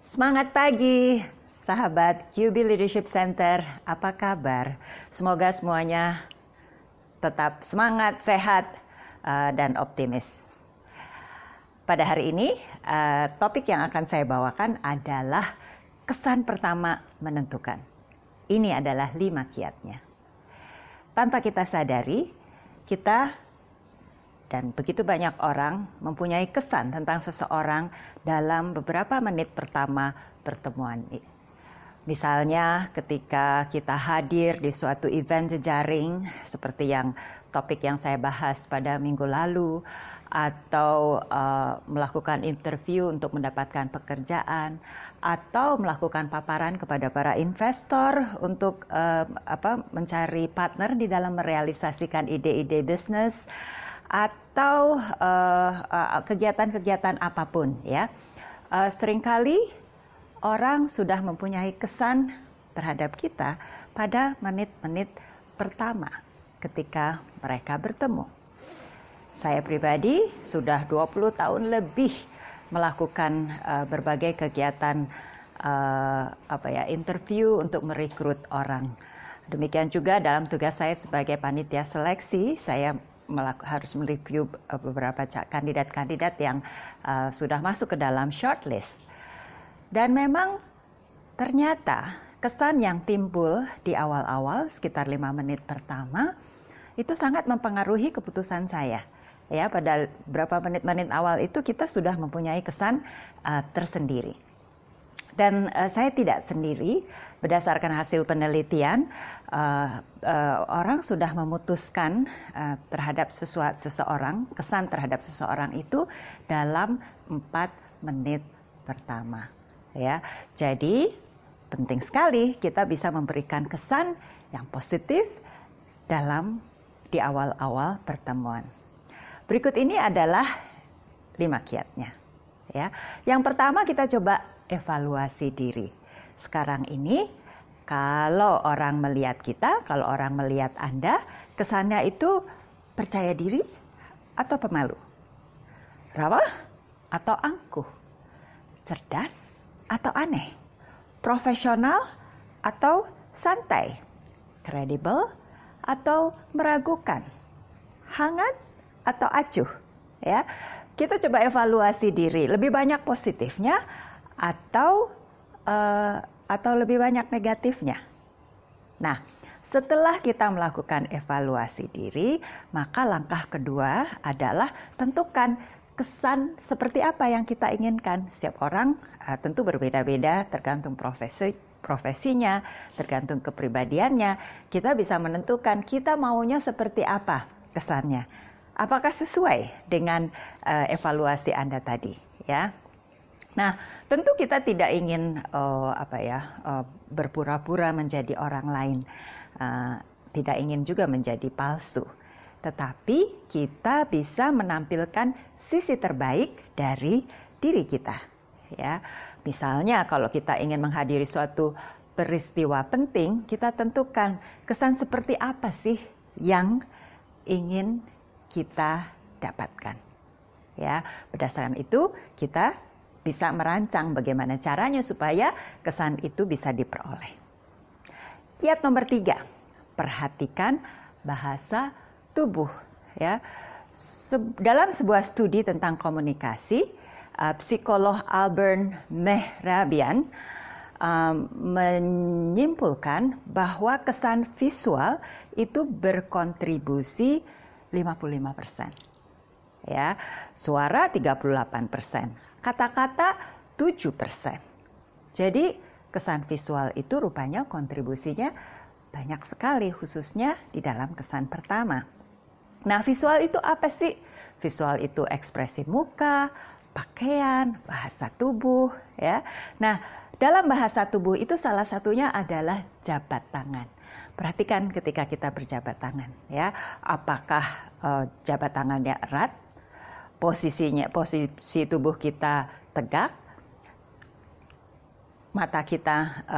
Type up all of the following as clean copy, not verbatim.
Semangat pagi, sahabat QB Leadership Center. Apa kabar? Semoga semuanya tetap semangat, sehat, dan optimis. Pada hari ini, topik yang akan saya bawakan adalah kesan pertama menentukan. Ini adalah 5 kiatnya. Tanpa kita sadari, kita dan begitu banyak orang mempunyai kesan tentang seseorang dalam beberapa menit pertama pertemuan. Misalnya ketika kita hadir di suatu event jejaring seperti yang topik yang saya bahas pada minggu lalu, atau melakukan interview untuk mendapatkan pekerjaan, atau melakukan paparan kepada para investor untuk mencari partner di dalam merealisasikan ide-ide bisnis, atau kegiatan-kegiatan apapun, ya. Seringkali orang sudah mempunyai kesan terhadap kita pada menit-menit pertama ketika mereka bertemu. Saya pribadi sudah 20 tahun lebih melakukan berbagai kegiatan interview untuk merekrut orang. Demikian juga dalam tugas saya sebagai panitia seleksi, saya harus mereview beberapa kandidat-kandidat yang sudah masuk ke dalam shortlist. Dan memang ternyata kesan yang timbul di awal-awal sekitar 5 menit pertama itu sangat mempengaruhi keputusan saya. Ya, pada beberapa menit-menit awal itu kita sudah mempunyai kesan tersendiri. Dan saya tidak sendiri, berdasarkan hasil penelitian, orang sudah memutuskan terhadap seseorang, kesan terhadap seseorang itu dalam 4 menit pertama. Ya, jadi penting sekali kita bisa memberikan kesan yang positif di awal-awal pertemuan. Berikut ini adalah 5 kiatnya. Ya, yang pertama kita coba evaluasi diri. Sekarang ini kalau orang melihat kita, kalau orang melihat Anda, kesannya itu percaya diri atau pemalu? Ramah atau angkuh? Cerdas atau aneh? Profesional atau santai? Kredibel atau meragukan? Hangat atau acuh? Ya, kita coba evaluasi diri. Lebih banyak positifnya atau lebih banyak negatifnya. Nah, setelah kita melakukan evaluasi diri, maka langkah kedua adalah tentukan kesan seperti apa yang kita inginkan. Setiap orang tentu berbeda-beda tergantung profesinya, tergantung kepribadiannya. Kita bisa menentukan kita maunya seperti apa kesannya. Apakah sesuai dengan evaluasi Anda tadi, ya? Nah, tentu kita tidak ingin berpura-pura menjadi orang lain, tidak ingin juga menjadi palsu. Tetapi kita bisa menampilkan sisi terbaik dari diri kita. Ya, misalnya kalau kita ingin menghadiri suatu peristiwa penting, kita tentukan kesan seperti apa sih yang ingin kita dapatkan. Ya, berdasarkan itu kita bisa merancang bagaimana caranya supaya kesan itu bisa diperoleh. Kiat nomor 3, perhatikan bahasa tubuh. Ya, dalam sebuah studi tentang komunikasi, psikolog Albert Mehrabian menyimpulkan bahwa kesan visual itu berkontribusi 55%. Ya, suara 38%. Kata-kata 7%. Jadi kesan visual itu rupanya kontribusinya banyak sekali, khususnya di dalam kesan pertama. Nah, visual itu apa sih? Visual itu ekspresi muka, pakaian, bahasa tubuh, ya. Nah, dalam bahasa tubuh itu salah satunya adalah jabat tangan. Perhatikan ketika kita berjabat tangan, ya. Apakah jabat tangannya erat? Posisi tubuh kita tegak, mata kita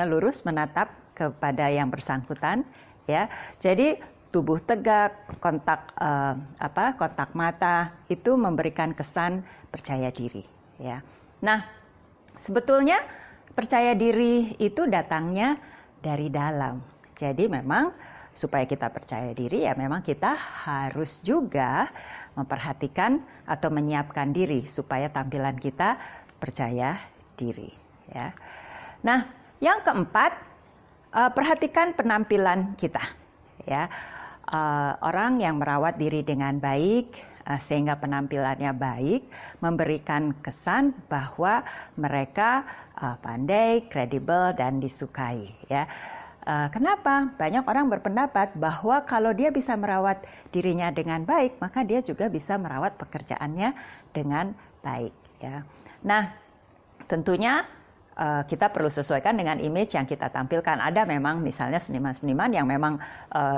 lurus menatap kepada yang bersangkutan, ya. Jadi tubuh tegak, kontak mata itu memberikan kesan percaya diri, ya. Nah, Sebetulnya percaya diri itu datangnya dari dalam. Jadi memang supaya kita percaya diri ya memang kita harus juga memperhatikan atau menyiapkan diri supaya tampilan kita percaya diri. Ya. Nah, yang keempat, perhatikan penampilan kita. Ya, orang yang merawat diri dengan baik sehingga penampilannya baik, memberikan kesan bahwa mereka pandai, kredibel, dan disukai. Ya, kenapa? Banyak orang berpendapat bahwa kalau dia bisa merawat dirinya dengan baik, maka dia juga bisa merawat pekerjaannya dengan baik. Ya, nah tentunya kita perlu sesuaikan dengan image yang kita tampilkan. Ada memang misalnya seniman-seniman yang memang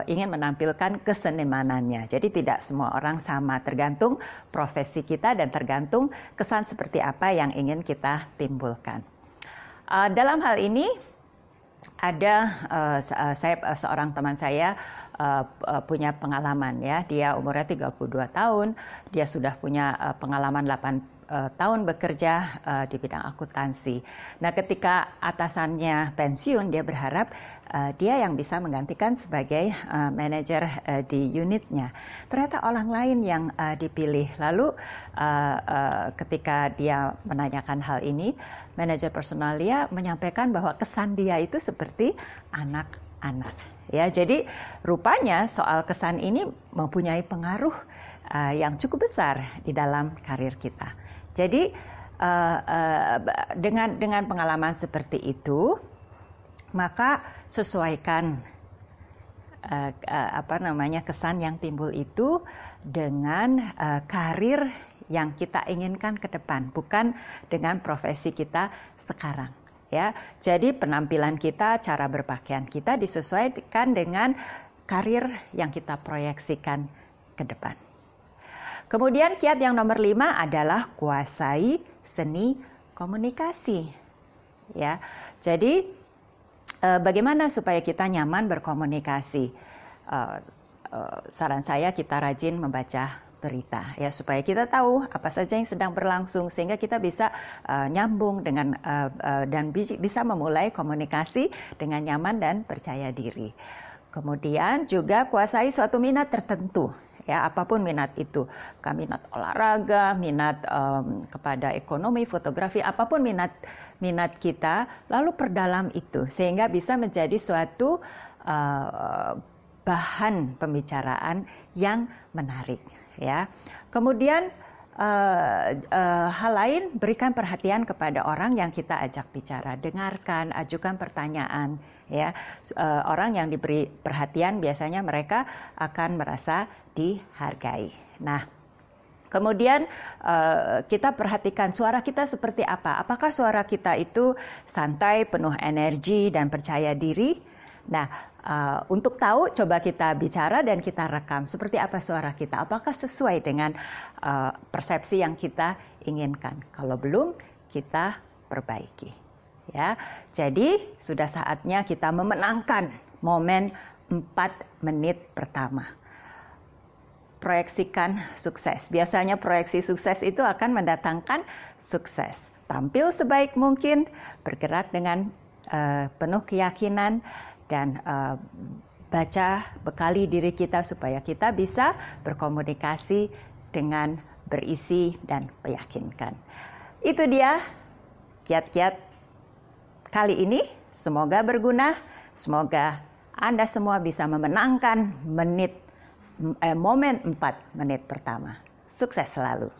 ingin menampilkan kesenimanannya. Jadi tidak semua orang sama, tergantung profesi kita dan tergantung kesan seperti apa yang ingin kita timbulkan. Dalam hal ini ada seorang teman saya punya pengalaman ya. Dia umurnya 32 tahun, dia sudah punya pengalaman 8 tahun bekerja di bidang akuntansi. Nah, ketika atasannya pensiun, dia berharap dia yang bisa menggantikan sebagai manajer di unitnya. Ternyata orang lain yang dipilih. Lalu ketika dia menanyakan hal ini, manajer personalia menyampaikan bahwa kesan dia itu seperti anak-anak. Ya, jadi rupanya soal kesan ini mempunyai pengaruh yang cukup besar di dalam karir kita. Jadi dengan pengalaman seperti itu, maka sesuaikan kesan yang timbul itu dengan karir yang kita inginkan ke depan, bukan dengan profesi kita sekarang. Ya, jadi penampilan kita, cara berpakaian kita disesuaikan dengan karir yang kita proyeksikan ke depan. Kemudian kiat yang nomor 5 adalah kuasai seni komunikasi. Ya, jadi bagaimana supaya kita nyaman berkomunikasi? Saran saya kita rajin membaca berita, ya, supaya kita tahu apa saja yang sedang berlangsung sehingga kita bisa nyambung dengan dan bisa memulai komunikasi dengan nyaman dan percaya diri. Kemudian juga kuasai suatu minat tertentu. Ya, apapun minat itu, minat olahraga, minat kepada ekonomi, fotografi, apapun minat kita, lalu perdalam itu sehingga bisa menjadi suatu bahan pembicaraan yang menarik. Ya, kemudian hal lain, berikan perhatian kepada orang yang kita ajak bicara, dengarkan, ajukan pertanyaan. Ya, orang yang diberi perhatian biasanya mereka akan merasa dihargai. Nah, kemudian kita perhatikan suara kita seperti apa. Apakah suara kita itu santai, penuh energi dan percaya diri? Nah, untuk tahu, coba kita bicara dan kita rekam. Seperti apa suara kita? Apakah sesuai dengan persepsi yang kita inginkan? Kalau belum, kita perbaiki. Ya, jadi sudah saatnya kita memenangkan momen 4 menit pertama. Proyeksikan sukses. Biasanya proyeksi sukses itu akan mendatangkan sukses. Tampil sebaik mungkin, bergerak dengan penuh keyakinan, dan bekali diri kita supaya kita bisa berkomunikasi dengan berisi dan meyakinkan. Itu dia kiat-kiat kali ini. Semoga berguna, semoga Anda semua bisa memenangkan momen 4 menit pertama. Sukses selalu.